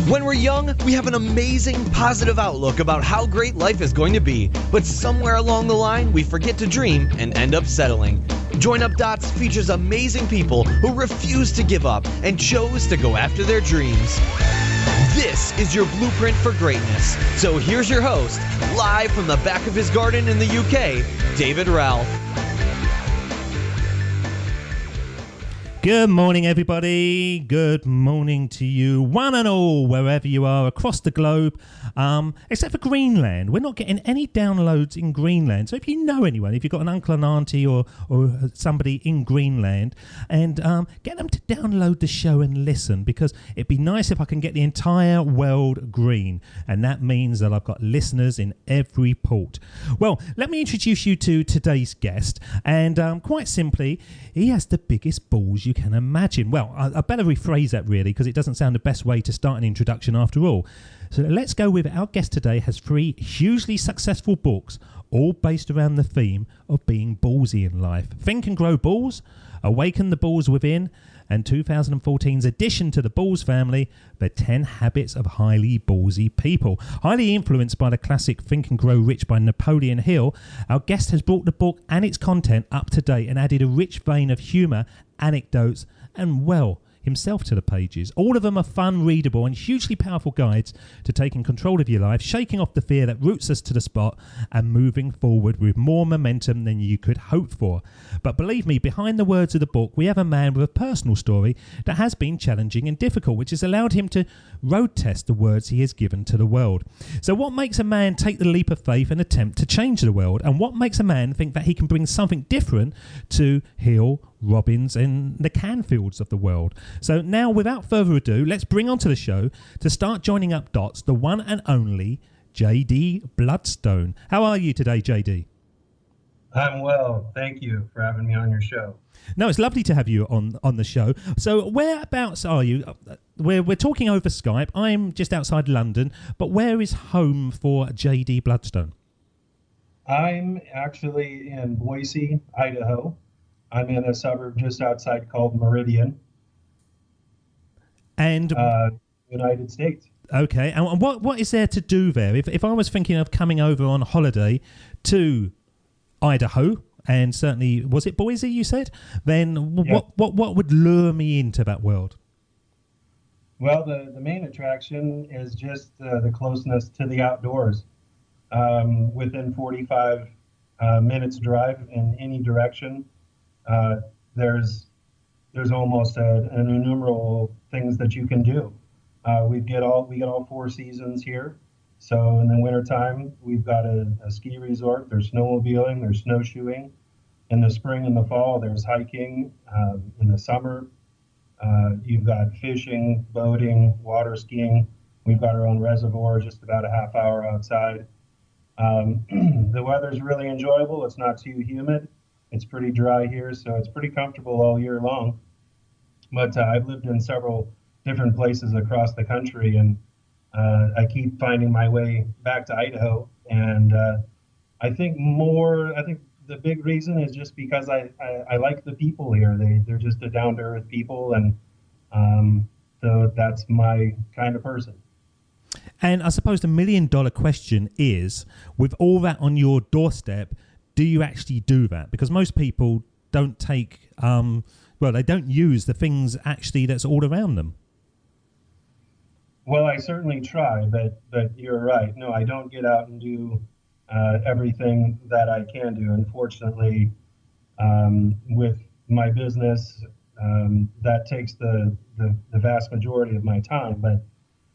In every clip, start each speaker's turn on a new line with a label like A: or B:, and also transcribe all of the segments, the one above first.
A: When we're young, we have an amazing, positive outlook about how great life is going to be, but somewhere along the line, we forget to dream and end up settling. Join Up Dots features amazing people who refuse to give up and chose to go after their dreams. This is your blueprint for greatness. So here's your host, live from the back of his garden in the UK, David Ralph.
B: Good morning, everybody. Good morning to you, one and all, wherever you are across the globe, except for Greenland. We're not getting any downloads in Greenland. So if you know anyone, if you've got an uncle and auntie or somebody in Greenland, and get them to download the show and listen, because it'd be nice if I can get the entire world green. And that means that I've got listeners in every port. Well, let me introduce you to today's guest. And quite simply, he has the biggest balls you can imagine. Well, I better rephrase that really, because it doesn't sound the best way to start an introduction after all. So let's go with it. Our guest today has 3 hugely successful books, all based around the theme of being ballsy in life. Think and Grow Balls, Awaken the Balls Within, and 2014's addition to the Balls family, The 10 Habits of Highly Ballsy People. Highly influenced by the classic Think and Grow Rich by Napoleon Hill, our guest has brought the book and its content up to date and added a rich vein of humour, anecdotes, and, well, himself to the pages. All of them are fun, readable, and hugely powerful guides to taking control of your life, shaking off the fear that roots us to the spot, and moving forward with more momentum than you could hope for. But believe me, behind the words of the book, we have a man with a personal story that has been challenging and difficult, which has allowed him to road test the words he has given to the world. So what makes a man take the leap of faith and attempt to change the world? And what makes a man think that he can bring something different to Hill, Robbins, and the Canfields of the world? So now, without further ado, let's bring onto the show, to start joining up dots, the one and only JD Bloodstone. How are you today, JD?
C: I'm well. Thank you for having me on your show.
B: No, it's lovely to have you on the show. So whereabouts are you? We're talking over Skype. I'm just outside London, but where is home for JD Bloodstone?
C: I'm actually in Boise, Idaho. I'm in a suburb just outside called Meridian,
B: and
C: United States.
B: Okay, and what is there to do there? If I was thinking of coming over on holiday to Idaho, and certainly, was it Boise you said? Then
C: Yeah.
B: what would lure me into that world?
C: Well, the main attraction is just the closeness to the outdoors. Within 45 minutes drive in any direction, there's almost an innumerable things that you can do. We get all 4 seasons here. So in the wintertime, we've got a ski resort. There's snowmobiling, there's snowshoeing. In the spring and the fall, there's hiking. In the summer, you've got fishing, boating, water skiing. We've got our own reservoir just about a half hour outside. The weather's really enjoyable. It's not too humid. It's pretty dry here, so it's pretty comfortable all year long. But I've lived in several different places across the country, and I keep finding my way back to Idaho. And I think the big reason is just because I like the people here. They're just a down-to-earth people, and so that's my kind of person.
B: And I suppose the $1 million question is, with all that on your doorstep, do you actually do that? Because most people don't take, they don't use the things actually that's all around them.
C: Well, I certainly try, but you're right. No, I don't get out and do everything that I can do. Unfortunately, with my business, that takes the vast majority of my time. But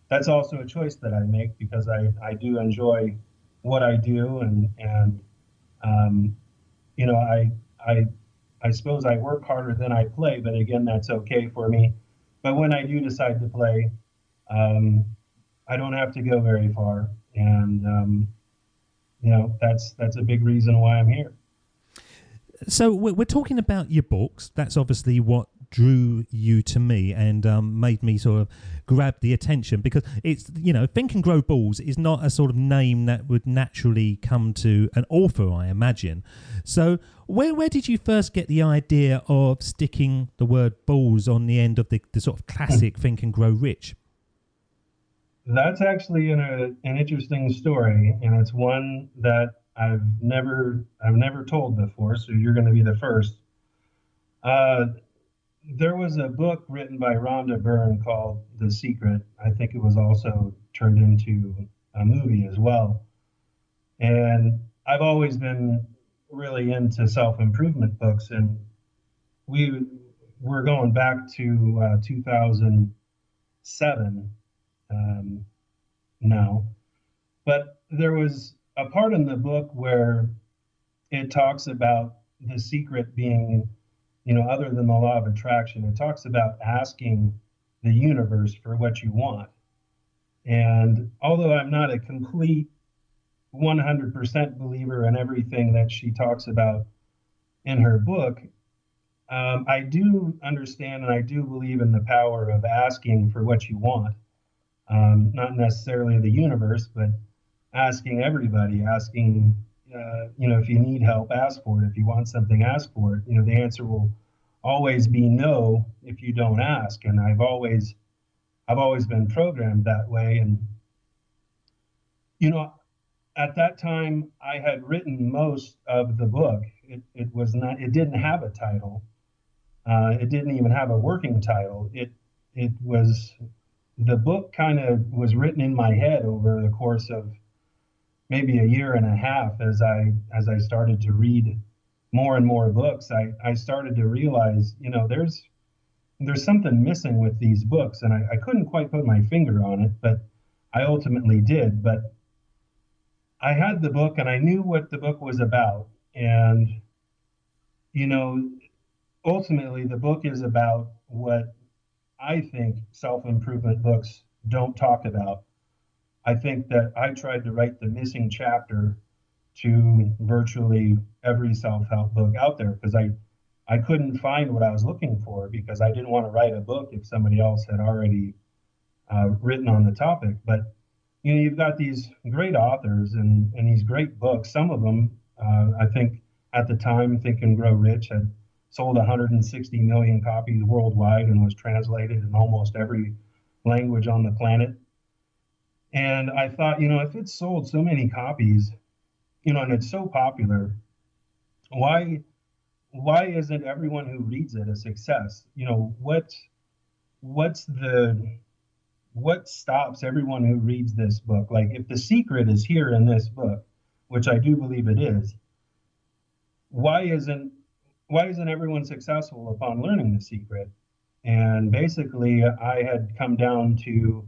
C: that's also a choice that I make, because I do enjoy what I do, and I suppose I work harder than I play, but again, that's okay for me. But when I do decide to play, I don't have to go very far, and that's a big reason why I'm here.
B: So we're talking about your books. That's obviously what drew you to me and made me sort of grab the attention, because it's, Think and Grow Balls is not a sort of name that would naturally come to an author, I imagine. So where did you first get the idea of sticking the word balls on the end of the sort of classic Think and Grow Rich?
C: That's actually an interesting story, and it's one that I've never told before. So you're going to be the first. Uh, there was a book written by Rhonda Byrne called The Secret. I think it was also turned into a movie as well. And I've always been really into self-improvement books, and we we're going back to 2007 um, now. But there was a part in the book where it talks about the secret being, other than the law of attraction, it talks about asking the universe for what you want. And although I'm not a complete 100% believer in everything that she talks about in her book, I do understand and I do believe in the power of asking for what you want. Not necessarily the universe, but asking everybody, asking, if you need help, ask for it. If you want something, ask for it. The answer will always be no if you don't ask. And I've always been programmed that way. And, you know, at that time, I had written most of the book. It didn't have a title. It didn't even have a working title. The book kind of was written in my head over the course of maybe a year and a half. As I started to read more and more books, I started to realize, there's something missing with these books, and I couldn't quite put my finger on it, but I ultimately did. But I had the book and I knew what the book was about. And, you know, ultimately the book is about what I think self-improvement books don't talk about. I think that I tried to write the missing chapter to virtually every self-help book out there because I couldn't find what I was looking for because I didn't want to write a book if somebody else had already written on the topic. But you've got these great authors and these great books. Some of them, I think, at the time, Think and Grow Rich had sold 160 million copies worldwide and was translated in almost every language on the planet. And I thought, if it's sold so many copies, and it's so popular, why isn't everyone who reads it a success? What stops everyone who reads this book? Like, if the secret is here in this book, which I do believe it is, why isn't everyone successful upon learning the secret? And basically, I had come down to,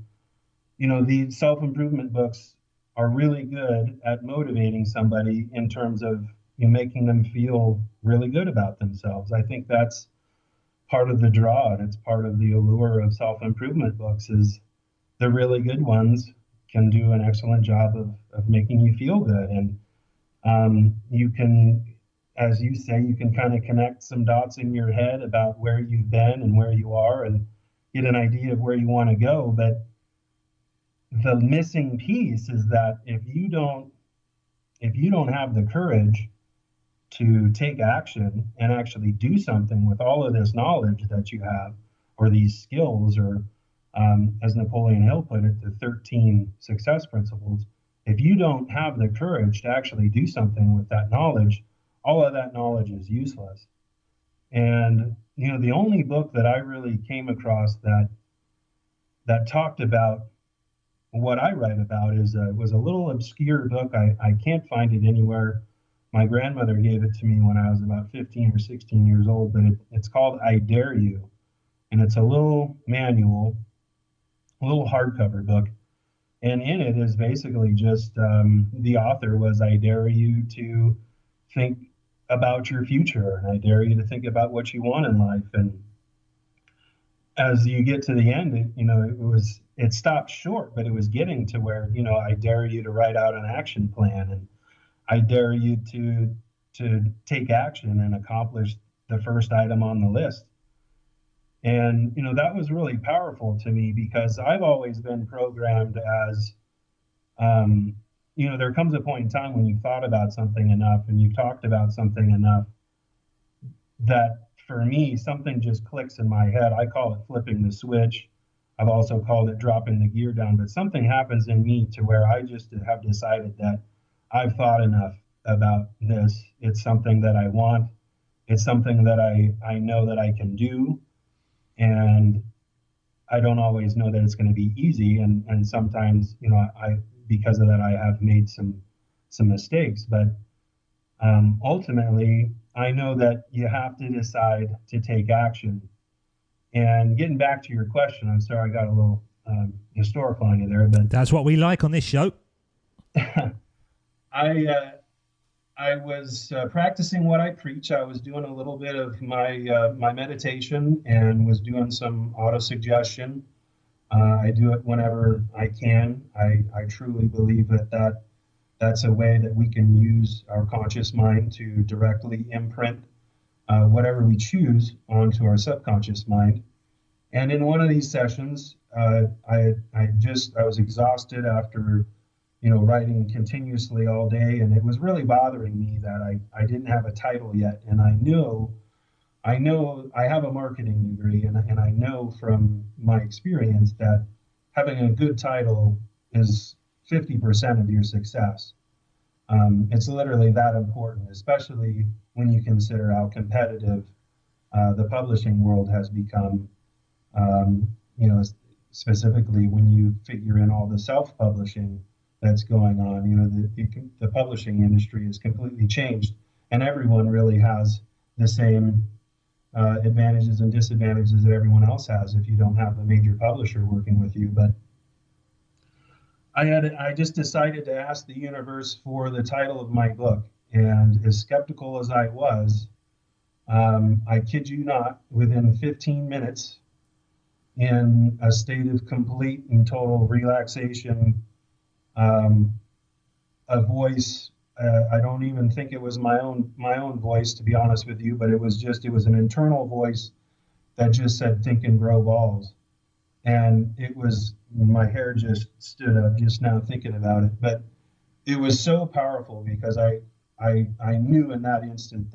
C: these self-improvement books are really good at motivating somebody in terms of making them feel really good about themselves. I think that's part of the draw, and it's part of the allure of self-improvement books is the really good ones can do an excellent job of making you feel good. And you can, as you say, you can kind of connect some dots in your head about where you've been and where you are and get an idea of where you want to go. But the missing piece is that if you don't have the courage to take action and actually do something with all of this knowledge that you have, or these skills, or as Napoleon Hill put it, the 13 success principles, if you don't have the courage to actually do something with that knowledge, all of that knowledge is useless. And, the only book that I really came across that talked about what I write about was a little obscure book. I can't find it anywhere. My grandmother gave it to me when I was about 15 or 16 years old, but it's called I Dare You. And it's a little manual, a little hardcover book. And in it is basically just the author was, I dare you to think about your future, and I dare you to think about what you want in life. And as you get to the end, it stopped short, but it was getting to where, I dare you to write out an action plan, and I dare you to take action and accomplish the first item on the list. And, that was really powerful to me because I've always been programmed as, there comes a point in time when you've thought about something enough and you've talked about something enough that for me, something just clicks in my head. I call it flipping the switch. I've also called it dropping the gear down, but something happens in me to where I just have decided that I've thought enough about this. It's something that I want. It's something that I know that I can do. And I don't always know that it's going to be easy. And sometimes, because of that, I have made some mistakes. But ultimately, I know that you have to decide to take action. And getting back to your question, I'm sorry I got a little historical on you there, but
B: that's what we like on this show.
C: I was practicing what I preach. I was doing a little bit of my meditation and was doing some auto-suggestion. I do it whenever I can. I truly believe that's a way that we can use our conscious mind to directly imprint whatever we choose onto our subconscious mind. And in one of these sessions, I was exhausted after writing continuously all day, and it was really bothering me that I didn't have a title yet. And I know I have a marketing degree, and I know from my experience that having a good title is 50% of your success. It's literally that important, especially when you consider how competitive the publishing world has become, specifically when you figure in all the self-publishing that's going on. The publishing industry has completely changed, and everyone really has the same advantages and disadvantages that everyone else has if you don't have a major publisher working with you. But I just decided to ask the universe for the title of my book, and as skeptical as I was, I kid you not, within 15 minutes, in a state of complete and total relaxation, a voice, I don't even think it was my own voice, to be honest with you, but it was an internal voice that just said, think and grow balls. And my hair just stood up just now thinking about it. But it was so powerful because I knew in that instant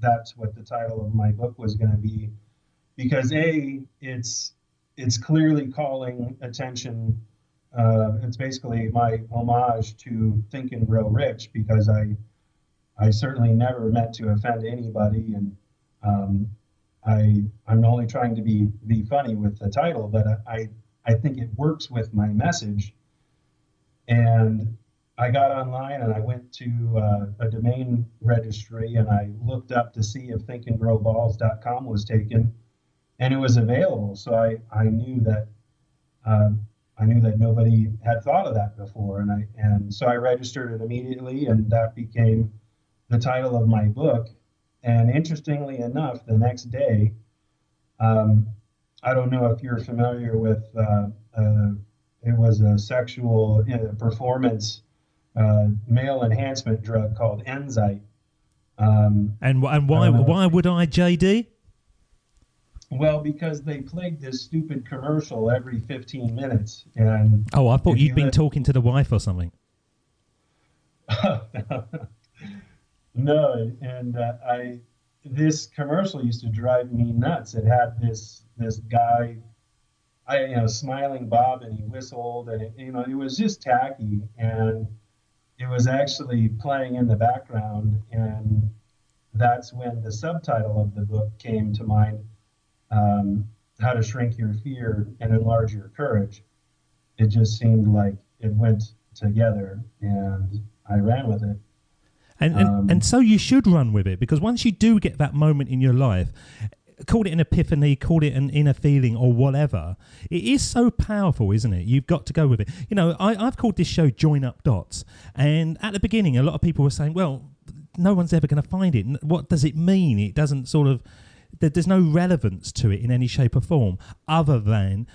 C: that's what the title of my book was going to be, because it's clearly calling attention. It's basically my homage to Think and Grow Rich, because I certainly never meant to offend anybody, and I'm only trying to be funny with the title, but I think it works with my message. And I got online and I went to a domain registry and I looked up to see if thinkandgrowballs.com was taken, and it was available. So I knew that nobody had thought of that before, and so I registered it immediately, and that became the title of my book. And interestingly enough, the next day, I don't know if you're familiar with, it was a sexual performance male enhancement drug called Enzyte.
B: And why would I, JD?
C: Well, because they played this stupid commercial every 15 minutes. And
B: I thought you'd been talking to the wife or something.
C: No, and this commercial used to drive me nuts. It had this guy, smiling Bob, and he whistled, and it was just tacky, and it was actually playing in the background, and that's when the subtitle of the book came to mind. How to Shrink Your Fear and Enlarge Your Courage. It just seemed like it went together, and I ran with it.
B: And so you should run with it, because once you do get that moment in your life, call it an epiphany, call it an inner feeling or whatever, it is so powerful, isn't it? You've got to go with it. I've called this show Join Up Dots, and at the beginning a lot of people were saying, well, no one's ever going to find it. What does it mean? It doesn't there's no relevance to it in any shape or form other than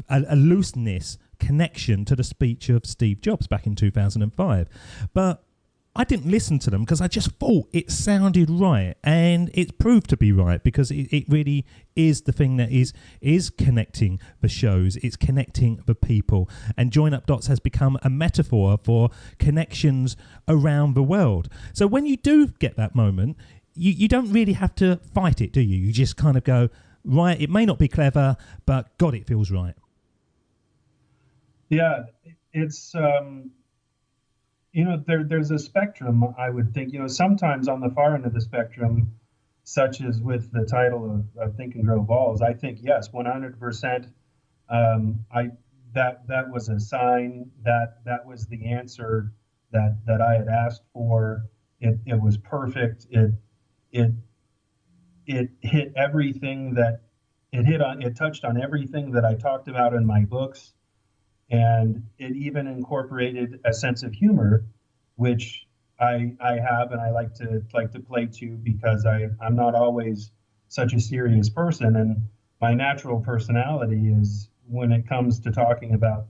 B: a looseness connection to the speech of Steve Jobs back in 2005. But I didn't listen to them because I just thought it sounded right, and it's proved to be right, because it really is the thing that is connecting the shows, it's connecting the people, and Join Up Dots has become a metaphor for connections around the world. So when you do get that moment, you don't really have to fight it, do you? You just kind of go, right? It may not be clever, but God, it feels right.
C: Yeah, it's there's a spectrum. I would think, sometimes on the far end of the spectrum, such as with the title of Think and Grow Balls, I think yes, 100%. I that was a sign, that was the answer that I had asked for. It was perfect. It hit everything that it touched on everything that I talked about in my books. And it even incorporated a sense of humor, which I have, and I like to play to, because I'm not always such a serious person, and my natural personality is, when it comes to talking about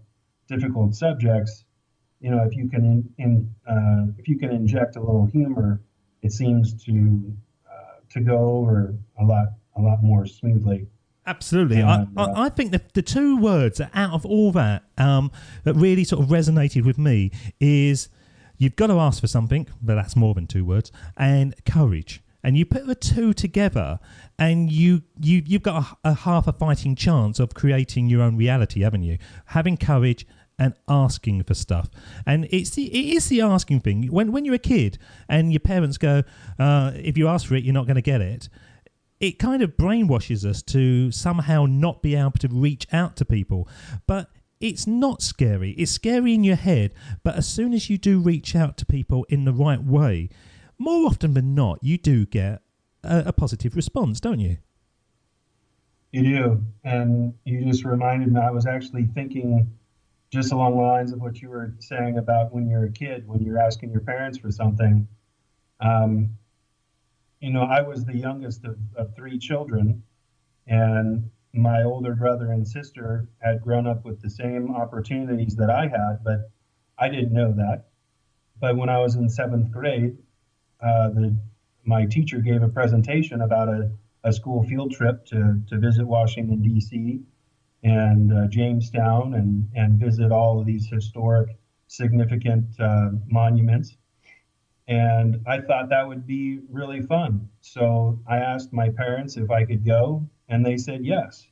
C: difficult subjects, if you can inject a little humor, it seems to go over a lot more smoothly.
B: Absolutely. I think the two words that out of all that that really sort of resonated with me is, you've got to ask for something, but that's more than two words, and courage. And you put the two together, and you've got a half a fighting chance of creating your own reality, haven't you? Having courage and asking for stuff. And it is the asking thing. When you're a kid and your parents go, if you ask for it, you're not going to get it, it kind of brainwashes us to somehow not be able to reach out to people. But it's not scary. It's scary in your head. But as soon as you do reach out to people in the right way, more often than not, you do get a positive response, don't you?
C: You do. And you just reminded me, I was actually thinking just along the lines of what you were saying about when you're a kid, when you're asking your parents for something. I was the youngest of three children, and my older brother and sister had grown up with the same opportunities that I had, but I didn't know that. But when I was in 7th grade, my teacher gave a presentation about a school field trip to visit Washington, D.C. and Jamestown, and visit all of these historic, significant monuments. And I thought that would be really fun. So I asked my parents if I could go, and they said yes.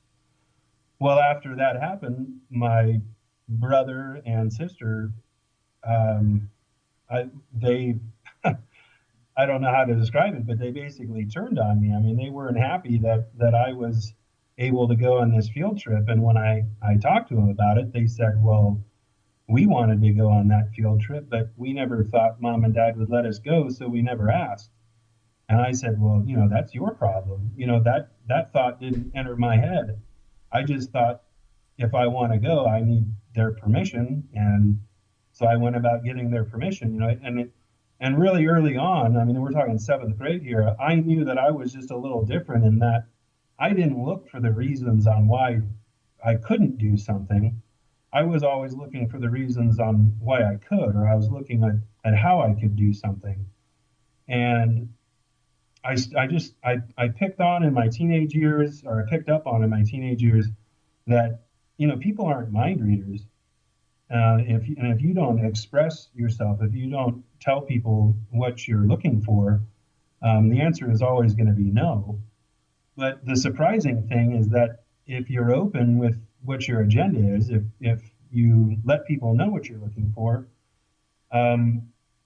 C: Well, after that happened, my brother and sister, they I don't know how to describe it, but they basically turned on me. I mean, they weren't happy that I was able to go on this field trip. And when I talked to them about it, they said, well, we wanted to go on that field trip, but we never thought Mom and Dad would let us go, so we never asked. And I said, well, that's your problem. That thought didn't enter my head. I just thought, if I want to go, I need their permission. And so I went about getting their permission, and really early on, I mean, we're talking 7th grade here, I knew that I was just a little different in that I didn't look for the reasons on why I couldn't do something. I was always looking for the reasons on why I could, or I was looking at how I could do something. And I picked on in my teenage years, or I picked up on in my teenage years, that, people aren't mind readers. If you don't express yourself, if you don't tell people what you're looking for, the answer is always going to be no. But the surprising thing is that if you're open with what your agenda is, if you let people know what you're looking for,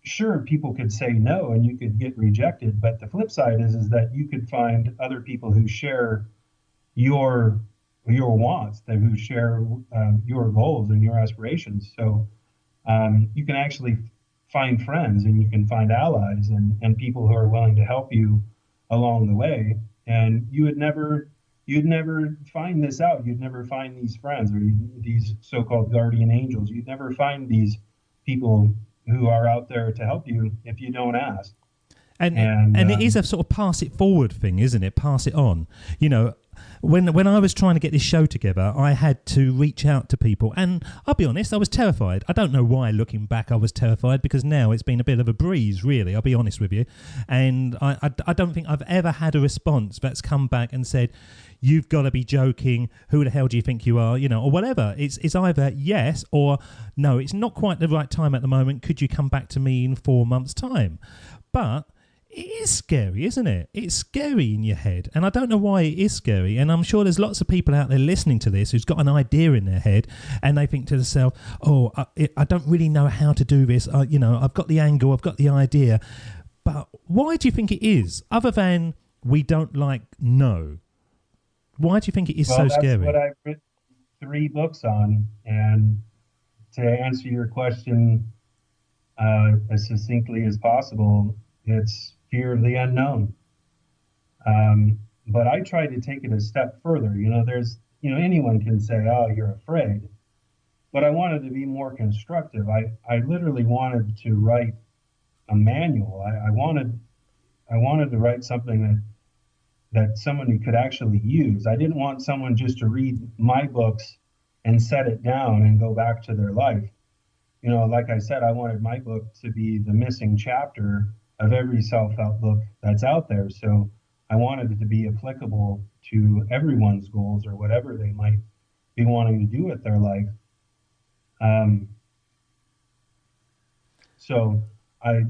C: sure, people could say no and you could get rejected. But the flip side is that you could find other people who share your wants, who share your goals and your aspirations. So you can actually find friends, and you can find allies and people who are willing to help you along the way. And you'd never find this out. You'd never find these friends, or these so-called guardian angels. You'd never find these people who are out there to help you if you don't ask.
B: And it is a sort of pass it forward thing, isn't it? Pass it on. When I was trying to get this show together, I had to reach out to people, and I'll be honest, I was terrified. I don't know why, looking back, I was terrified, because now it's been a bit of a breeze, really, I'll be honest with you. And I don't think I've ever had a response that's come back and said, you've got to be joking, who the hell do you think you are, or whatever. It's either yes or no, it's not quite the right time at the moment, could you come back to me in 4 months' time? But It is scary, isn't it? It's scary in your head. And I don't know why it is scary. And I'm sure there's lots of people out there listening to this who's got an idea in their head and they think to themselves, oh, I don't really know how to do this. I've got the angle, I've got the idea. But why do you think it is? Other than we don't know. Why do you think it is so scary?
C: Well, that's what I've written 3 books on. And to answer your question as succinctly as possible, it's fear of the unknown. But I tried to take it a step further. Anyone can say, oh, you're afraid. But I wanted to be more constructive. I literally wanted to write a manual. I wanted to write something that somebody could actually use. I didn't want someone just to read my books and set it down and go back to their life. Like I said, I wanted my book to be the missing chapter of every self-help book that's out there. So I wanted it to be applicable to everyone's goals or whatever they might be wanting to do with their life. So I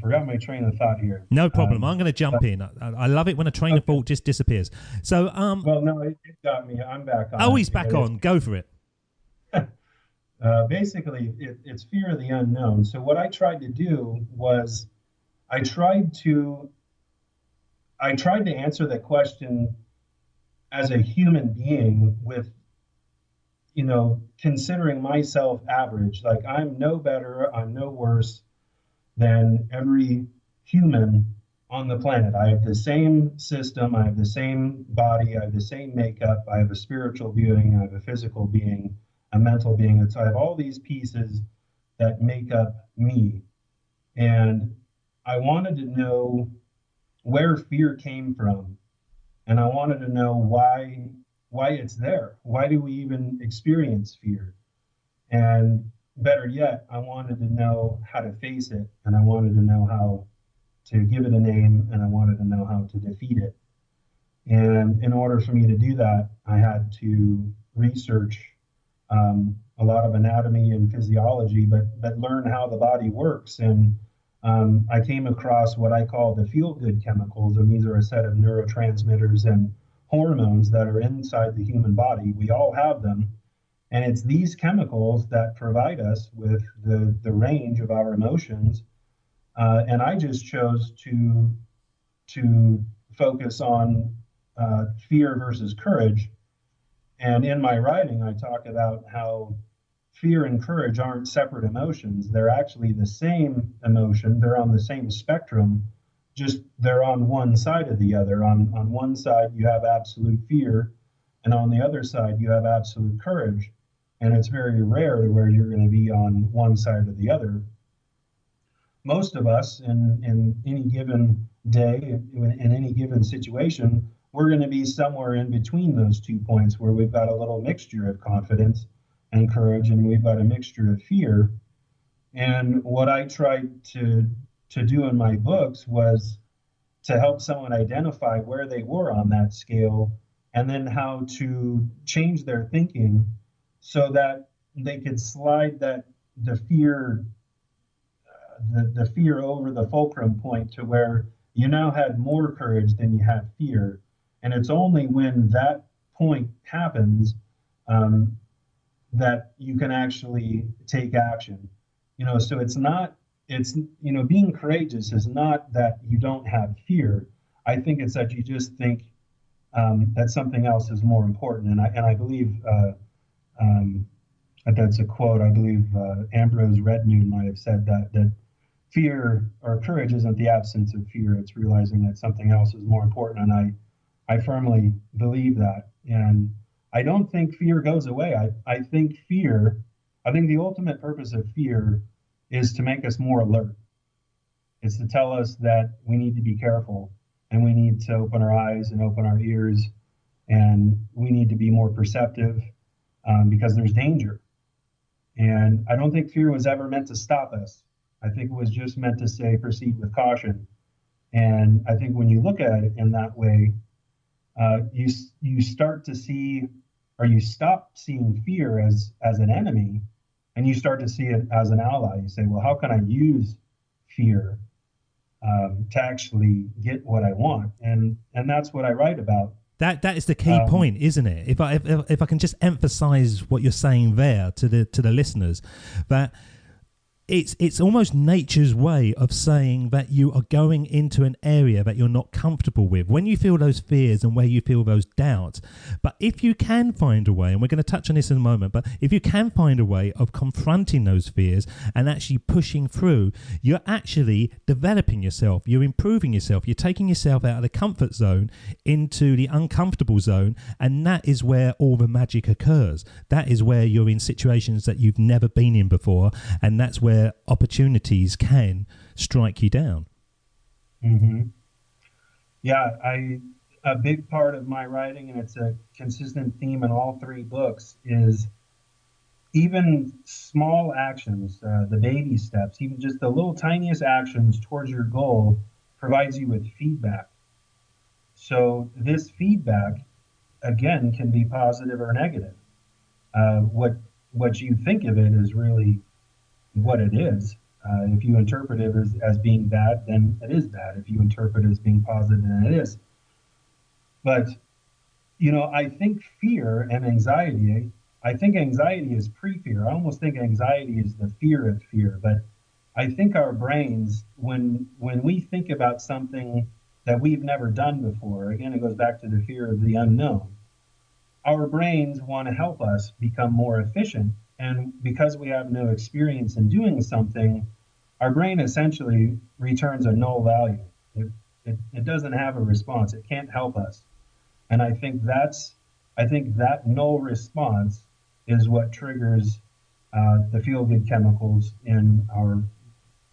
C: forgot my train of thought here.
B: No problem. I'm going to jump in. I love it when a train of thought just disappears. So,
C: well, no, it got me. I'm back on.
B: Oh, he's back on. Go for it.
C: Basically, it's fear of the unknown. So what I tried to do was I tried to answer that question as a human being with, considering myself average. Like, I'm no better, I'm no worse than every human on the planet. I have the same system, I have the same body, I have the same makeup, I have a spiritual being, I have a physical being, a mental being. And so I have all these pieces that make up me. And I wanted to know where fear came from. And I wanted to know why it's there. Why do we even experience fear? And better yet, I wanted to know how to face it. And I wanted to know how to give it a name. And I wanted to know how to defeat it. And in order for me to do that, I had to research a lot of anatomy and physiology, but learn how the body works. And I came across what I call the feel-good chemicals, and these are a set of neurotransmitters and hormones that are inside the human body. We all have them, and it's these chemicals that provide us with the range of our emotions. And I just chose to focus on fear versus courage. And in my writing, I talk about how fear and courage aren't separate emotions. They're actually the same emotion. They're on the same spectrum, just they're on one side of the other. On one side, you have absolute fear, and on the other side, you have absolute courage. And it's very rare to where you're going to be on one side or the other. Most of us, in any given day, in any given situation, we're going to be somewhere in between those 2 points where we've got a little mixture of confidence and courage, and we've got a mixture of fear. And what I tried to do in my books was to help someone identify where they were on that scale, and then how to change their thinking so that they could slide the fear over the fulcrum point to where you now had more courage than you have fear. And it's only when that point happens that you can actually take action. So being courageous is not that you don't have fear. I think it's that you just think that something else is more important. And I believe that's a quote. I believe Ambrose Redmoon might have said that fear or courage isn't the absence of fear. It's realizing that something else is more important. And I firmly believe that. And I don't think fear goes away. I think the ultimate purpose of fear is to make us more alert. It's to tell us that we need to be careful, and we need to open our eyes and open our ears, and we need to be more perceptive because there's danger. And I don't think fear was ever meant to stop us. I think it was just meant to say, proceed with caution. And I think when you look at it in that way, you start to see, or you stop seeing fear as an enemy, and you start to see it as an ally. You say, well, how can I use fear to actually get what I want, and that's what I write about.
B: That is the key point, isn't it? If I can just emphasize what you're saying there to the listeners, that it's almost nature's way of saying that you are going into an area that you're not comfortable with when you feel those fears and where you feel those doubts. But if you can find a way, and we're going to touch on this in a moment, but if you can find a way of confronting those fears and actually pushing through, you're actually developing yourself, you're improving yourself, you're taking yourself out of the comfort zone into the uncomfortable zone, and that is where all the magic occurs. That is where you're in situations that you've never been in before, and that's where opportunities can strike you down.
C: Mm-hmm. Yeah, a big part of my writing, and it's a consistent theme in all three books, is even small actions, the baby steps, even just the little tiniest actions towards your goal provides you with feedback. So this feedback, again, can be positive or negative. What you think of it is really what it is. If you interpret it as being bad, then it is bad. If you interpret it as being positive, then it is. But, I think fear and anxiety, I think anxiety is pre-fear. I almost think anxiety is the fear of fear. But I think our brains, when we think about something that we've never done before, again, it goes back to the fear of the unknown. Our brains want to help us become more efficient. And because we have no experience in doing something, our brain essentially returns a null value. It doesn't have a response. It can't help us. And I think that null response is what triggers the feel-good chemicals in our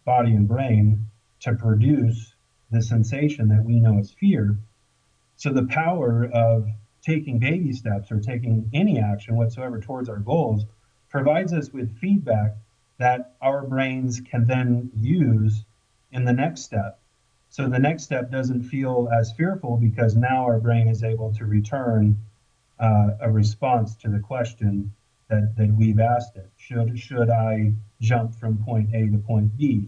C: body and brain to produce the sensation that we know as fear. So the power of taking baby steps or taking any action whatsoever towards our goals provides us with feedback that our brains can then use in the next step. So the next step doesn't feel as fearful because now our brain is able to return a response to the question that we've asked it. Should I jump from point A to point B?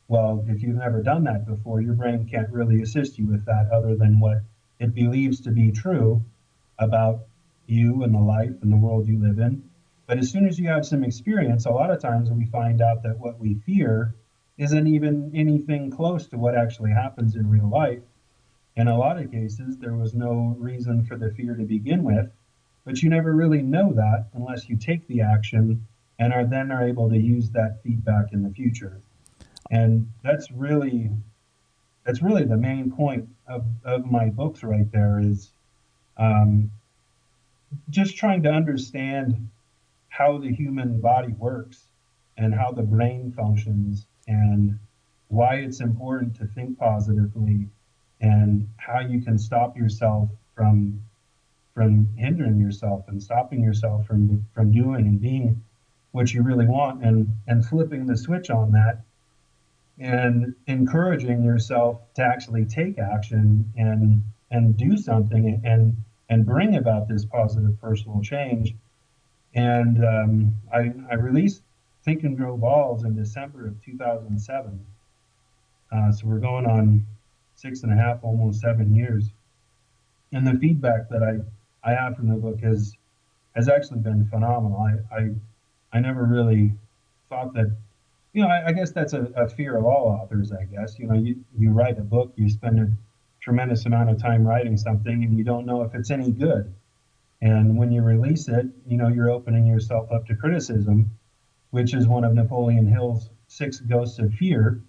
C: Well, if you've never done that before, your brain can't really assist you with that other than what it believes to be true about you and the life and the world you live in. But as soon as you have some experience, a lot of times we find out that what we fear isn't even anything close to what actually happens in real life. In a lot of cases, there was no reason for the fear to begin with, but you never really know that unless you take the action and are able to use that feedback in the future. And that's really the main point of my books right there is just trying to understand how the human body works and how the brain functions and why it's important to think positively and how you can stop yourself from hindering yourself and stopping yourself from doing and being what you really want and flipping the switch on that and encouraging yourself to actually take action and do something and bring about this positive personal change. And I released Think and Grow Balls in December of 2007. So we're going on 6.5, almost 7 years. And the feedback that I have from the book has actually been phenomenal. I never really thought that, I guess that's a fear of all authors, I guess. You write a book, you spend a tremendous amount of time writing something, and you don't know if it's any good. And when you release it, you're opening yourself up to criticism, which is one of Napoleon Hill's 6 ghosts of fear.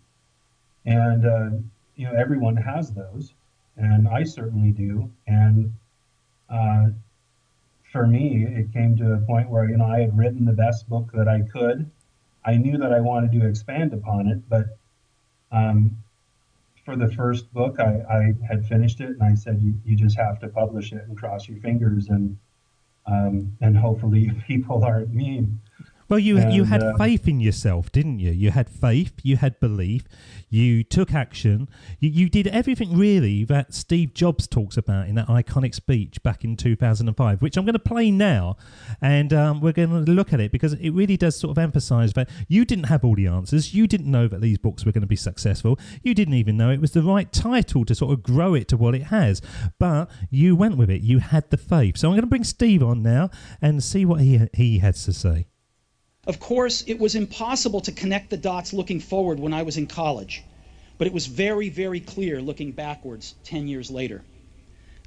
C: And, everyone has those, and I certainly do. And for me, it came to a point where, I had written the best book that I could. I knew that I wanted to expand upon it, but for the first book, I had finished it, and I said, you just have to publish it and cross your fingers, and hopefully people aren't mean.
B: Well, you
C: And,
B: had faith in yourself, didn't you? You had faith, you had belief, you took action, you did everything really that Steve Jobs talks about in that iconic speech back in 2005, which I'm going to play now, and we're going to look at it because it really does sort of emphasise that you didn't have all the answers, you didn't know that these books were going to be successful, you didn't even know it was the right title to sort of grow it to what it has, but you went with it, you had the faith. So I'm going to bring Steve on now and see what he has to say.
D: Of course, it was impossible to connect the dots looking forward when I was in college, but it was very, very clear looking backwards 10 years later.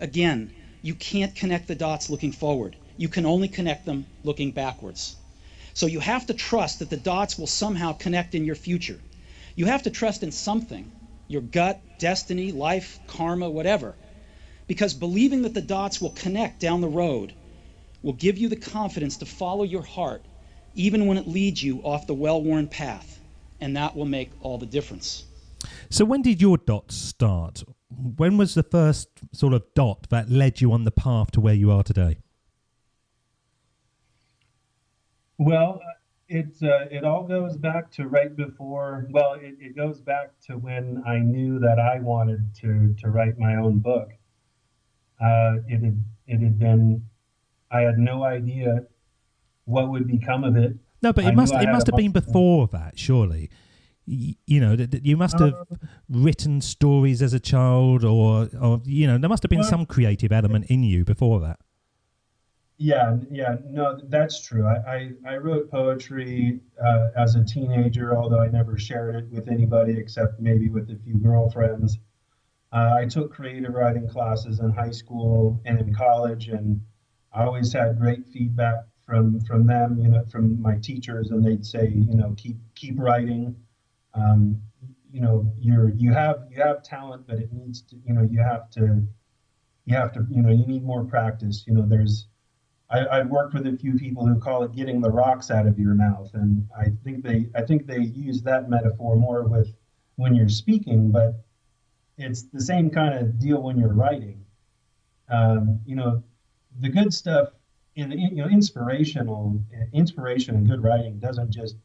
D: Again, you can't connect the dots looking forward. You can only connect them looking backwards. So you have to trust that the dots will somehow connect in your future. You have to trust in something, your gut, destiny, life, karma, whatever, because believing that the dots will connect down the road will give you the confidence to follow your heart even when it leads you off the well-worn path, and that will make all the difference.
B: So when did your dots start? When was the first sort of dot that led you on the path to where you are today?
C: Well, it all goes back to right before, well, it goes back to when I knew that I wanted to write my own book. It had been, I had no idea what would become of it.
B: No, but it must have been before that, surely. You know, you must have written stories as a child, or you know, there must have been some creative element in you before that.
C: Yeah, no, that's true. I wrote poetry as a teenager, although I never shared it with anybody except maybe with a few girlfriends. I took creative writing classes in high school and in college, and I always had great feedback from them, you know, from my teachers, and they'd say, you know, keep writing. You know, you have talent, but it needs to, you know, you have to, you know, you need more practice. You know, I've worked with a few people who call it getting the rocks out of your mouth, and I think they use that metaphor more with when you're speaking, but it's the same kind of deal when you're writing. You know, the good stuff inspiration and good writing doesn't just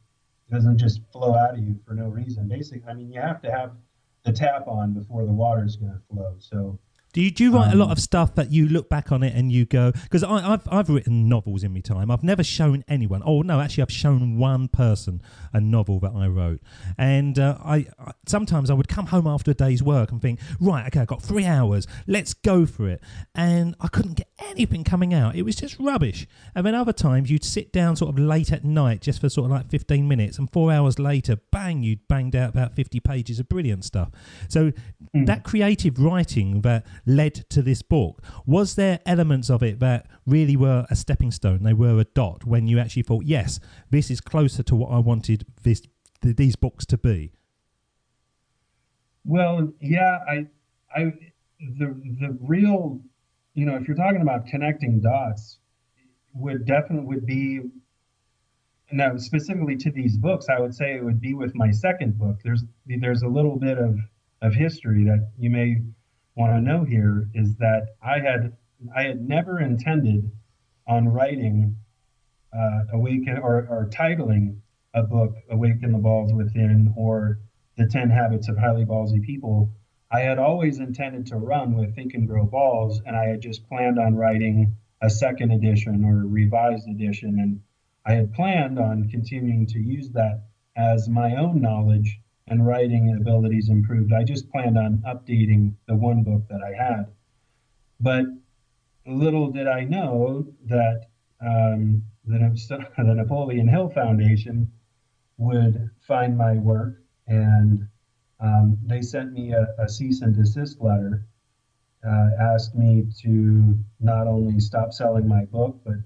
C: flow out of you for no reason. Basically, I mean, you have to have the tap on before the water's going to flow. So
B: Do you write a lot of stuff that you look back on it and you go, because I've written novels in my time. I've never shown anyone. Oh no, actually I've shown one person a novel that I wrote, and I sometimes I would come home after a day's work and think, right, okay, I've got 3 hours, let's go for it, and I couldn't get anything coming out. It was just rubbish. And then other times you'd sit down sort of late at night just for sort of like 15 minutes, and 4 hours later, bang, you'd banged out about 50 pages of brilliant stuff. So that creative writing that led to this book, was there elements of it that really were a stepping stone, they were a dot, when you actually thought, yes, this is closer to what I wanted these books to be?
C: Well, yeah, the real, if you're talking about connecting dots, would be, now specifically to these books, I would say it would be with my second book. There's a little bit of history that you may want to know here, is that I had never intended on writing Awaken, or titling a book Awaken the Balls Within, or the 10 Habits of Highly Ballsy People. I had always intended to run with Think and Grow Balls, and I had just planned on writing a second edition or a revised edition, and I had planned on continuing to use that as my own knowledge and writing abilities improved. I just planned on updating the one book that I had. But little did I know that the Napoleon Hill Foundation would find my work, and they sent me a cease and desist letter, asked me to not only stop selling my book, but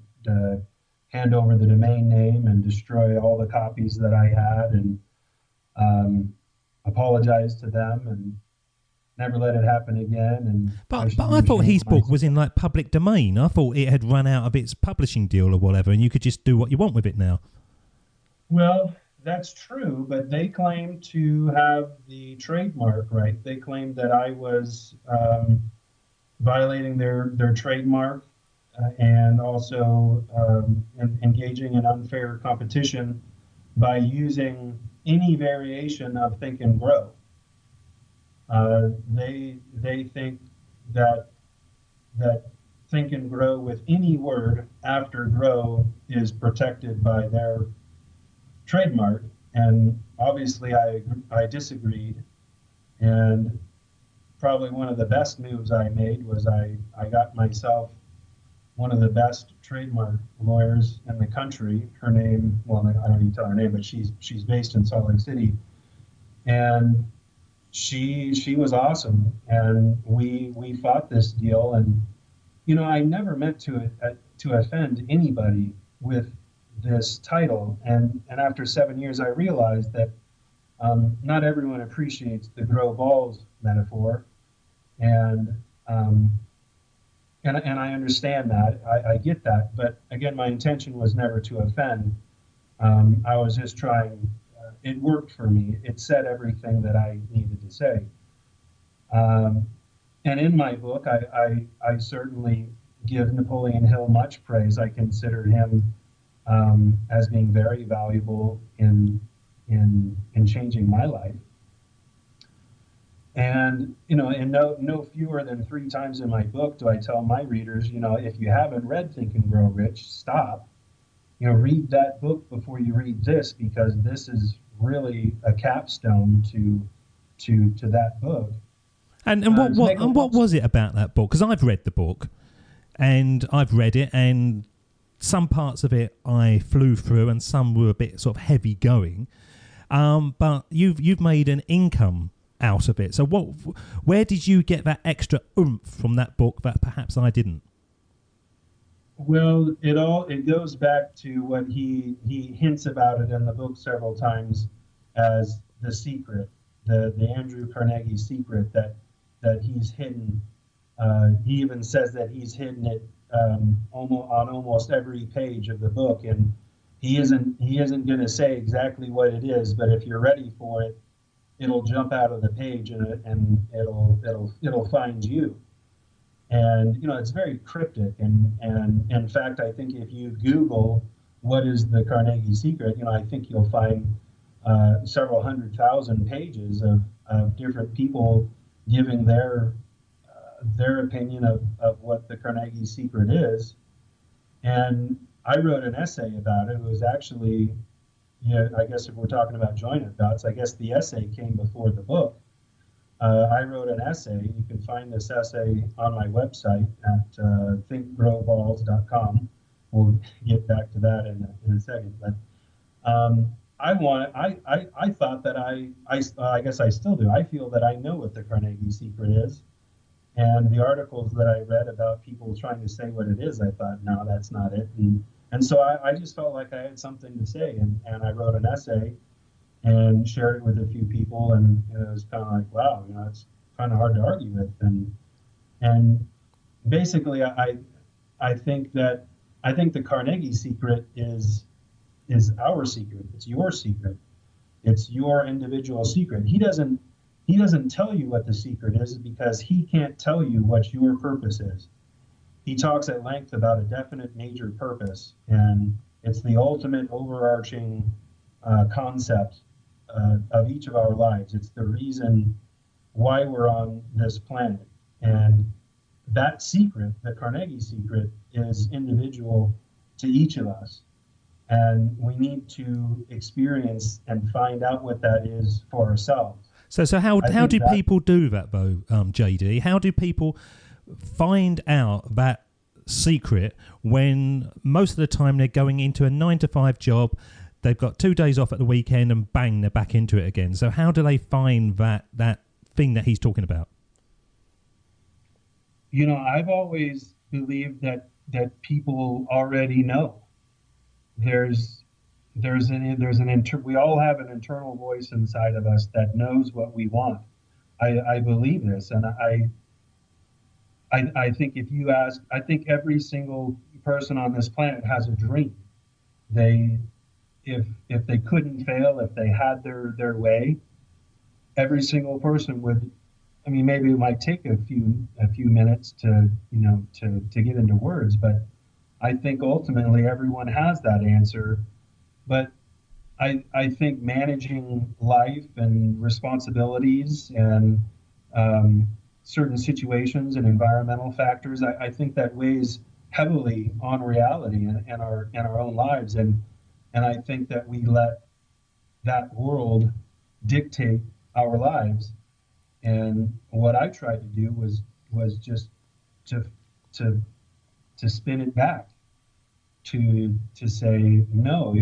C: hand over the domain name and destroy all the copies that I had, and apologize to them and never let it happen again. And
B: but I thought his book was in like public domain. I thought it had run out of its publishing deal or whatever, and you could just do what you want with it now.
C: Well, that's true, but they claim to have the trademark right. They claimed that I was violating their trademark and also engaging in unfair competition by using any variation of think and grow. They think that think and grow with any word after grow is protected by their trademark, and obviously I disagreed. And probably one of the best moves I made was I got myself one of the best trademark lawyers in the country. Her name, well, I don't even tell her name, but she's based in Salt Lake City, and she was awesome, and we fought this deal. And I never meant to offend anybody with this title, and after 7 years I realized that not everyone appreciates the grow balls metaphor, and I understand that. I get that. But again, my intention was never to offend. I was just trying. It worked for me. It said everything that I needed to say. And in my book, I certainly give Napoleon Hill much praise. I consider him as being very valuable in changing my life. And, and no fewer than 3 times in my book do I tell my readers, if you haven't read Think and Grow Rich, stop. Read that book before you read this, because this is really a capstone to that book.
B: And what was it about that book? Because I've read the book, and I've read it, and some parts of it I flew through, and some were a bit sort of heavy going. But you've made an income out of it. So where did you get that extra oomph from that book that perhaps I didn't?
C: Well, it goes back to what he hints about it in the book several times as the secret, the Andrew Carnegie secret that he's hidden. He even says that he's hidden it on almost every page of the book, and he isn't going to say exactly what it is, but if you're ready for it, it'll jump out of the page and it'll find you. And it's very cryptic, and in fact, I think if you Google what is the Carnegie secret, I think you'll find several 100,000 pages of different people giving their opinion of what the Carnegie secret is. And I wrote an essay about it. It was actually, I guess if we're talking about jointed dots, I guess the essay came before the book. I wrote an essay. You can find this essay on my website at thinkgrowballs.com. We'll get back to that in a second. But I thought that I guess I still do. I feel that I know what the Carnegie secret is. And the articles that I read about people trying to say what it is, I thought, no, that's not it. And so I just felt like I had something to say. And I wrote an essay and shared it with a few people. And it was kind of like, wow, it's kind of hard to argue with. And basically, I think the Carnegie secret is our secret. It's your secret. It's your individual secret. He doesn't tell you what the secret is because he can't tell you what your purpose is. He talks at length about a definite major purpose, and it's the ultimate overarching concept of each of our lives. It's the reason why we're on this planet. And that secret, the Carnegie secret, is individual to each of us. And we need to experience and find out what that is for ourselves.
B: So how do people do that, though, JD? How do people find out that secret when most of the time they're going into a 9-to-5 job, they've got 2 days off at the weekend, and bang, they're back into it again? So how do they find that thing that he's talking about?
C: I've always believed that people already know. We all have an internal voice inside of us that knows what we want. I believe this, and I think if you ask, I think every single person on this planet has a dream. If they couldn't fail, if they had their way, every single person would I mean, maybe it might take a few minutes to, to get into words, but I think ultimately everyone has that answer. But I think managing life and responsibilities and certain situations and environmental factors, I think that weighs heavily on reality and our own lives. And I think that we let that world dictate our lives. And what I tried to do was just to to to spin it back, to say, no,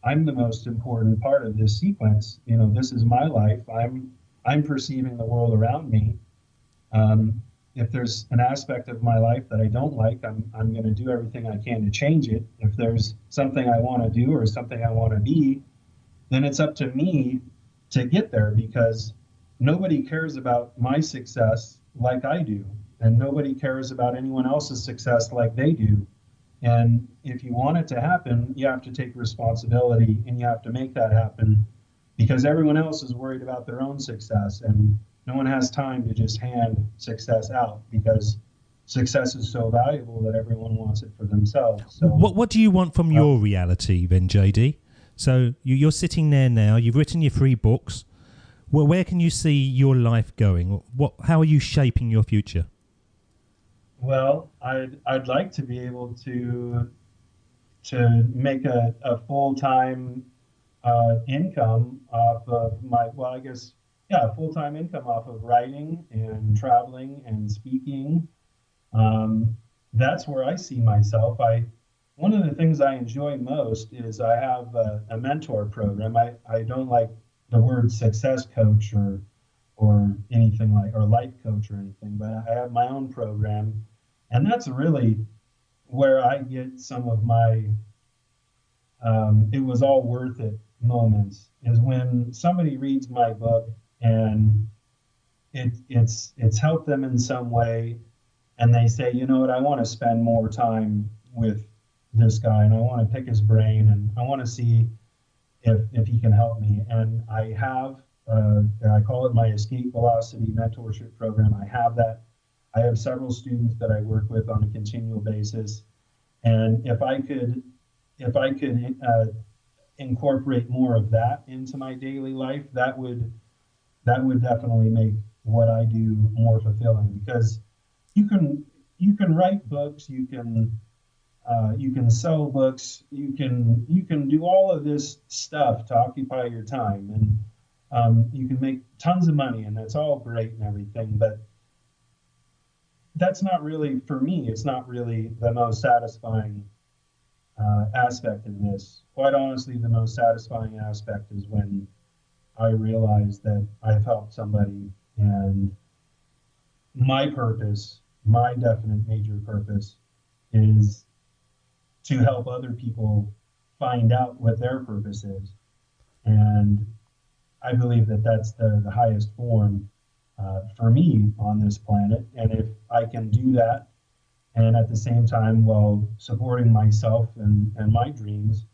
C: I'm the most important part of this sequence. This is my life. I'm perceiving the world around me. If there's an aspect of my life that I don't like, I'm going to do everything I can to change it. If there's something I want to do or something I want to be, then it's up to me to get there, because nobody cares about my success like I do, and nobody cares about anyone else's success like they do. And if you want it to happen, you have to take responsibility and you have to make that happen, because everyone else is worried about their own success, and no one has time to just hand success out, because success is so valuable that everyone wants it for themselves. So,
B: what do you want from your reality then, JD? So you're sitting there now, you've written your 3 books. Well, where can you see your life going? How are you shaping your future?
C: Well, I'd like to be able to make a full-time income off of full-time income off of writing and traveling and speaking. That's where I see myself. One of the things I enjoy most is I have a mentor program. I don't like the word success coach or anything or life coach or anything, but I have my own program, and that's really where I get some of my it was all worth it moments, is when somebody reads my book and it's helped them in some way, and they say, you know what, I want to spend more time with this guy, and I want to pick his brain, and I want to see if he can help me. And I have, I call it my escape velocity mentorship program. I have that. I have several students that I work with on a continual basis. And if I could incorporate more of that into my daily life, that would definitely make what I do more fulfilling, because you can write books, you can sell books, you can do all of this stuff to occupy your time, and you can make tons of money, and that's all great and everything, but that's not really, for me, it's not really the most satisfying aspect of this. Quite honestly, the most satisfying aspect is when I realize that I've helped somebody, and my purpose, my definite major purpose, is to help other people find out what their purpose is. And I believe that that's the highest form for me on this planet. And if I can do that, and at the same time while supporting myself and my dreams,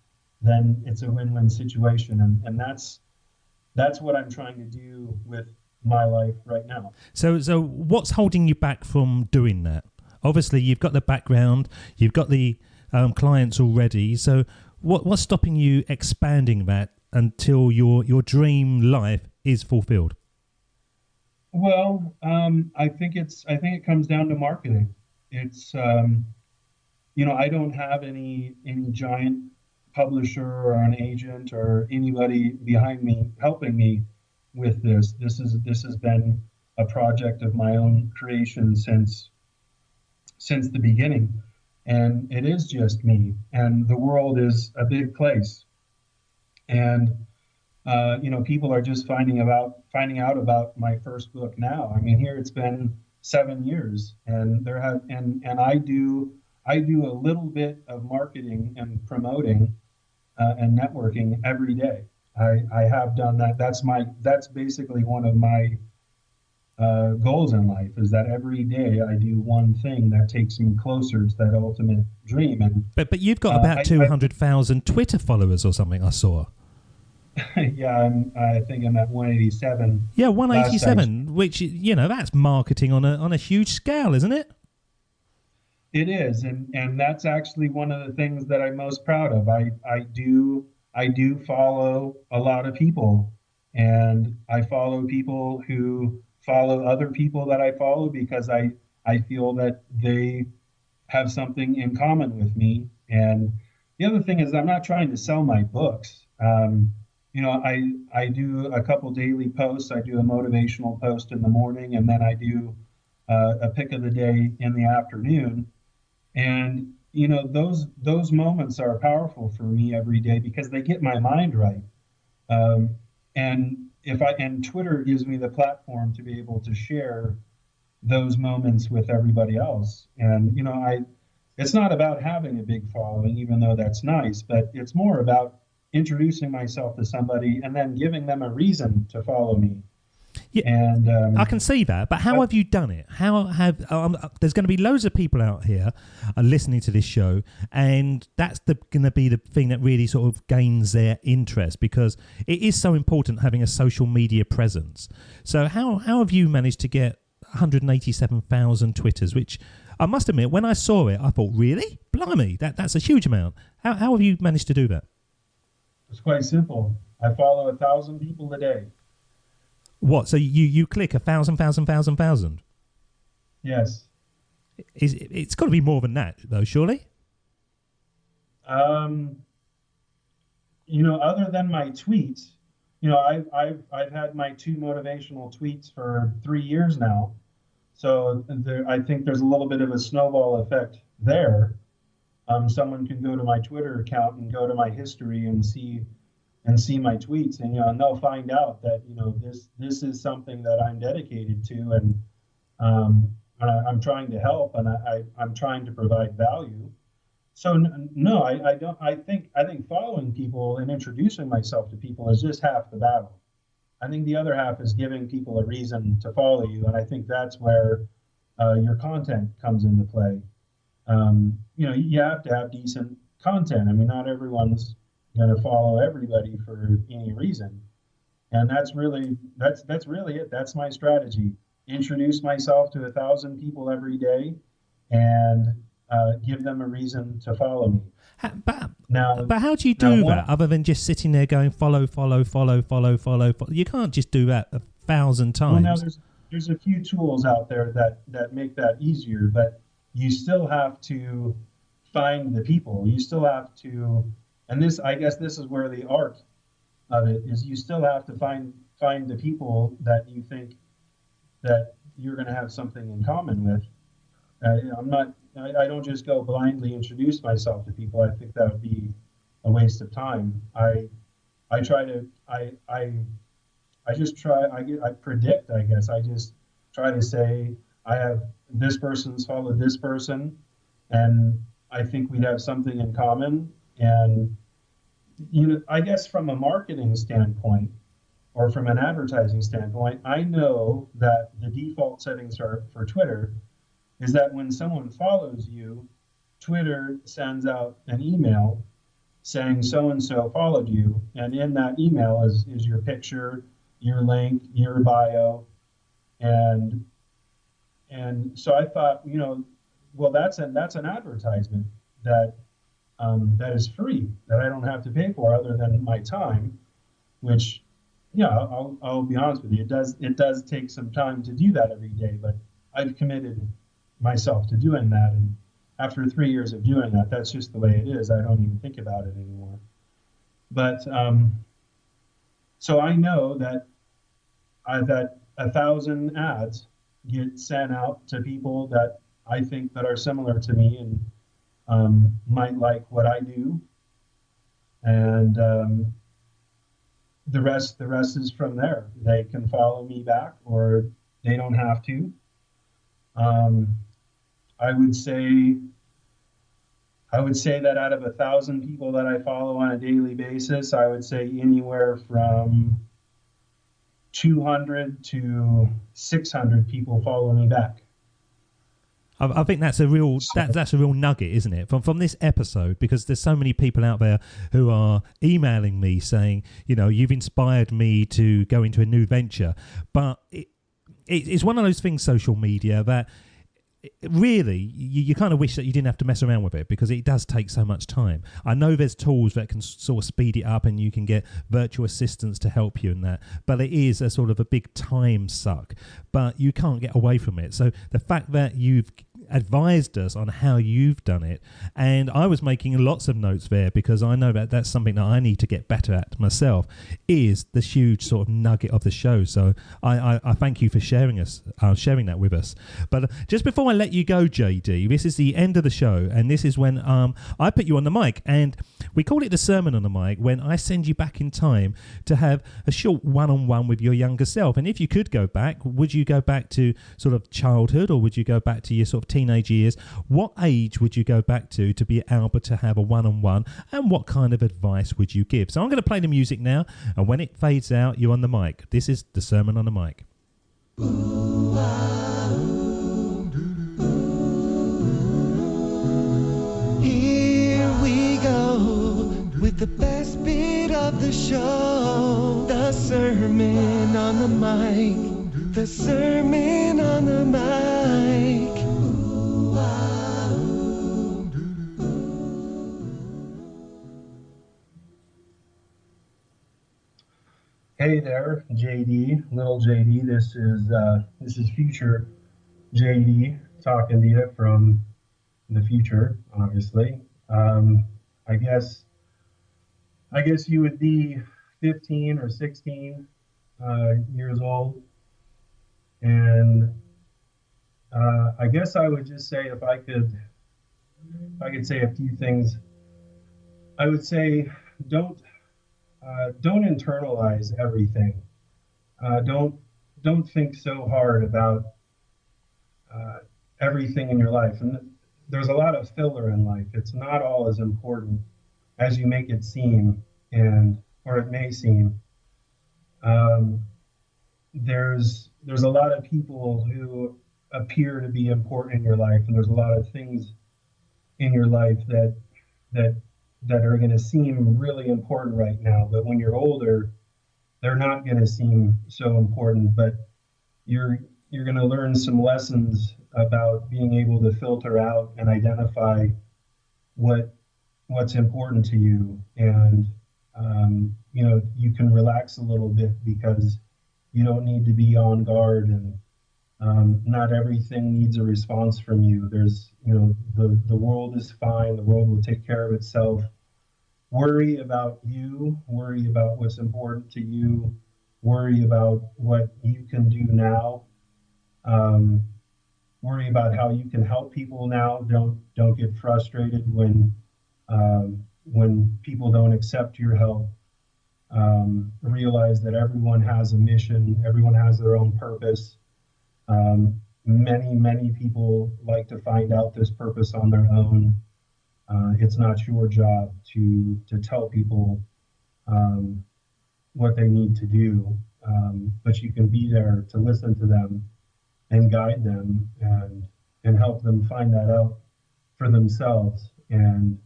C: then it's a win-win situation. And that's what I'm trying to do with my life right now.
B: So what's holding you back from doing that? Obviously, you've got the background, you've got the clients already. So what's stopping you expanding that until your dream life is fulfilled?
C: Well, I think it comes down to marketing. It's I don't have any giant publisher or an agent or anybody behind me helping me with this. This has been a project of my own creation since the beginning, and it is just me. And the world is a big place, and people are just finding out about my first book now. I mean, here it's been 7 years, and I do a little bit of marketing and promoting and networking every day. I have done that. That's basically one of my goals in life, is that every day I do one thing that takes me closer to that ultimate dream. And
B: but you've got about 200,000 Twitter followers or something, I saw.
C: Yeah, I think I'm at 187.
B: Yeah,
C: Last I
B: 187, which, that's marketing on a huge scale, isn't it?
C: It is, and that's actually one of the things that I'm most proud of. I do follow a lot of people, and I follow people who follow other people that I follow because I feel that they have something in common with me. And the other thing is, I'm not trying to sell my books. I do a couple daily posts. I do a motivational post in the morning, and then I do a pick of the day in the afternoon. And those moments are powerful for me every day because they get my mind right. Um, and Twitter gives me the platform to be able to share those moments with everybody else. And it's not about having a big following, even though that's nice, but it's more about introducing myself to somebody and then giving them a reason to follow me.
B: Yeah,
C: And
B: I can see that, but how have you done it? How have there's going to be loads of people out here listening to this show, and that's going to be the thing that really sort of gains their interest, because it is so important having a social media presence. So how have you managed to get 187,000 Twitters, which I must admit, when I saw it, I thought, really? Blimey, that's a huge amount. How have you managed to do that?
C: it's quite simple. I follow 1,000 people a day.
B: What? So you click 1,000.
C: Yes.
B: It's got to be more than that, though, surely?
C: Other than my tweets, I've had my 2 motivational tweets for 3 years now. So I think there's a little bit of a snowball effect there. Someone can go to my Twitter account and go to my history and see my tweets, and they'll find out that this is something that I'm dedicated to, and I'm trying to help, and I'm trying to provide value. So no, I don't. I think following people and introducing myself to people is just half the battle. I think the other half is giving people a reason to follow you, and I think that's where your content comes into play. You have to have decent content. I mean, not everyone's going to follow everybody for any reason, and that's really it. That's my strategy. Introduce myself to 1,000 people every day, and give them a reason to follow me.
B: But how do you do that other than just sitting there going follow? You can't just do that 1,000 times.
C: Well, now there's a few tools out there that make that easier, but you still have to find the people. You still have to, and I guess this is where the art of it is. You still have to find the people that you think that you're going to have something in common with. I don't just go blindly introduce myself to people. I think that would be a waste of time. I predict, I guess. I just try to say, I have this person's followed this person, and I think we'd have something in common. And, I guess from a marketing standpoint or from an advertising standpoint, I know that the default settings for Twitter is that when someone follows you, Twitter sends out an email saying so-and-so followed you. And in that email is your picture, your link, your bio. And so I thought, well, that's an advertisement that is free, that I don't have to pay for other than my time, which, I'll be honest with you, it does take some time to do that every day, but I've committed myself to doing that, and after 3 years of doing that, that's just the way it is. I don't even think about it anymore. But so I know that 1,000 ads get sent out to people that I think that are similar to me and might like what I do, and the rest is from there. They can follow me back, or they don't have to. I would say that out of 1,000 people that I follow on a daily basis, I would say anywhere from 200 to 600 people follow me back.
B: I think that's a real that's a real nugget, isn't it? From this episode, because there's so many people out there who are emailing me saying, you know, you've inspired me to go into a new venture. But it's one of those things, social media, that really you kind of wish that you didn't have to mess around with it, because it does take so much time. I know there's tools that can sort of speed it up, and you can get virtual assistants to help you in that, but it is a sort of a big time suck, but you can't get away from it. So the fact that you've advised us on how you've done it, and I was making lots of notes there because I know that that's something that I need to get better at myself, is the huge sort of nugget of the show. So I thank you for sharing that with us. But just before I let you go, JD, this is the end of the show, and this is when I put you on the mic, and we call it the sermon on the mic, when I send you back in time to have a short one-on-one with your younger self. And if you could go back, would you go back to sort of childhood, or would you go back to your sort of teenage years? What age would you go back to be able to have a one-on-one, and what kind of advice would you give? So I'm going to play the music now, and when it fades out, you're on the mic. This is the sermon on the mic.
E: Here we go with the best bit of the show, the sermon on the mic, the sermon on the mic.
C: Hey there, JD, little JD. This is future JD talking to you from the future, obviously. I guess you would be 15 or 16 years old, and I guess I would just say, if I could say a few things, I would say don't internalize everything. Don't think so hard about everything in your life. And there's a lot of filler in life. It's not all as important as you make it seem, or it may seem. There's a lot of people who appear to be important in your life, and there's a lot of things in your life that are going to seem really important right now, but when you're older, they're not going to seem so important. But you're going to learn some lessons about being able to filter out and identify what's important to you, and you can relax a little bit, because you don't need to be on guard, and not everything needs a response from you. There's the world is fine. The world will take care of itself. Worry about you, worry about what's important to you, worry about what you can do now, worry about how you can help people now. Don't get frustrated when people don't accept your help. Realize that everyone has a mission, everyone has their own purpose. Many people like to find out this purpose on their own. It's not your job to tell people what they need to do, but you can be there to listen to them and guide them and help them find that out for themselves, and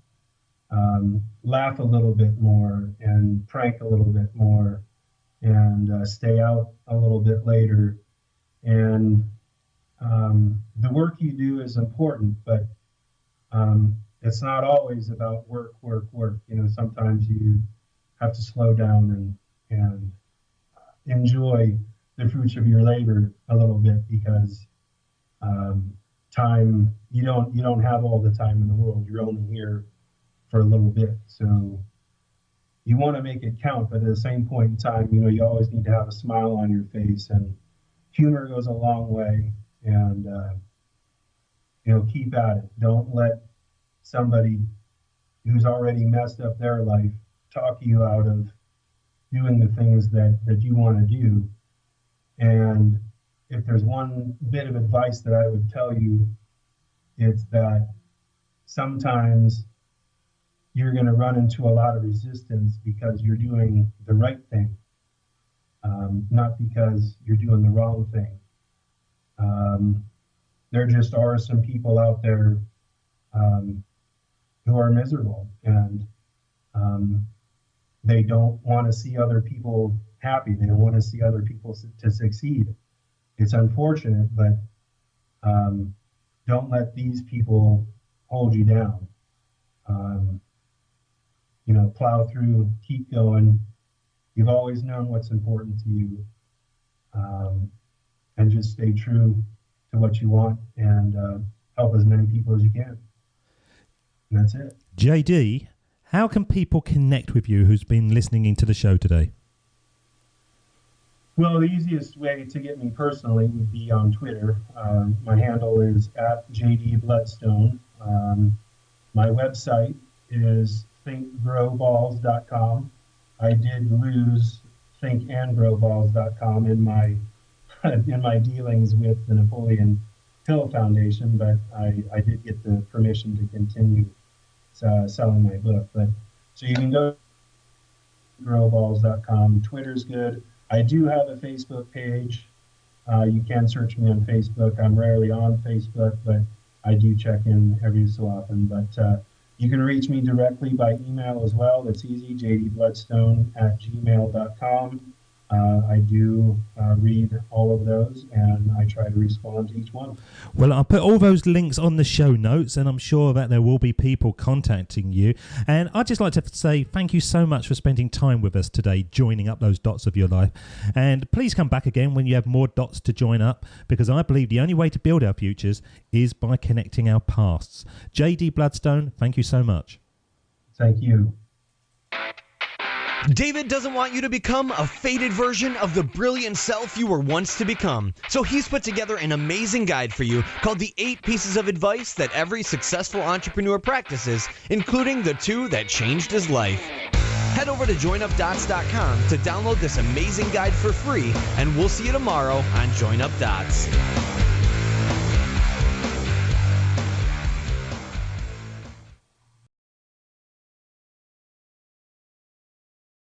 C: laugh a little bit more and prank a little bit more and stay out a little bit later. And the work you do is important, but it's not always about work. Sometimes you have to slow down and enjoy the fruits of your labor a little bit, because time, you don't have all the time in the world. You're only here for a little bit. So you want to make it count, but at the same point in time, you always need to have a smile on your face, and humor goes a long way. And keep at it. Don't let somebody who's already messed up their life talk you out of doing the things that you want to do. And if there's one bit of advice that I would tell you, it's that sometimes you're going to run into a lot of resistance because you're doing the right thing, not because you're doing the wrong thing. there just are some people out there who are miserable, and they don't want to see other people happy. They don't want to see other people to succeed. It's unfortunate, but don't let these people hold you down. Plow through, keep going. You've always known what's important to you, and just stay true to what you want, and help as many people as you can. And that's it.
B: JD, how can people connect with you who's been listening into the show today?
C: Well, the easiest way to get me personally would be on Twitter. My handle is @JD Bloodstone. My website is thinkgrowballs.com. I did lose thinkandgrowballs.com in my dealings with the Napoleon Hill Foundation, but I did get the permission to continue selling my book. But so you can go to growballs.com. Twitter's good. I do have a Facebook page. You can search me on Facebook. I'm rarely on Facebook, but I do check in every so often. But you can reach me directly by email as well. It's easy, jdbloodstone@gmail.com. I do read all of those, and I try to respond to each one.
B: Well, I'll put all those links on the show notes, and I'm sure that there will be people contacting you. And I'd just like to say thank you so much for spending time with us today, joining up those dots of your life. And please come back again when you have more dots to join up, because I believe the only way to build our futures is by connecting our pasts. JD Bloodstone, thank you so much.
C: Thank you.
A: David doesn't want you to become a faded version of the brilliant self you were once to become. So he's put together an amazing guide for you called the 8 Pieces of Advice that every successful entrepreneur practices, including the 2 that changed his life. Head over to joinupdots.com to download this amazing guide for free, and we'll see you tomorrow on Join Up Dots.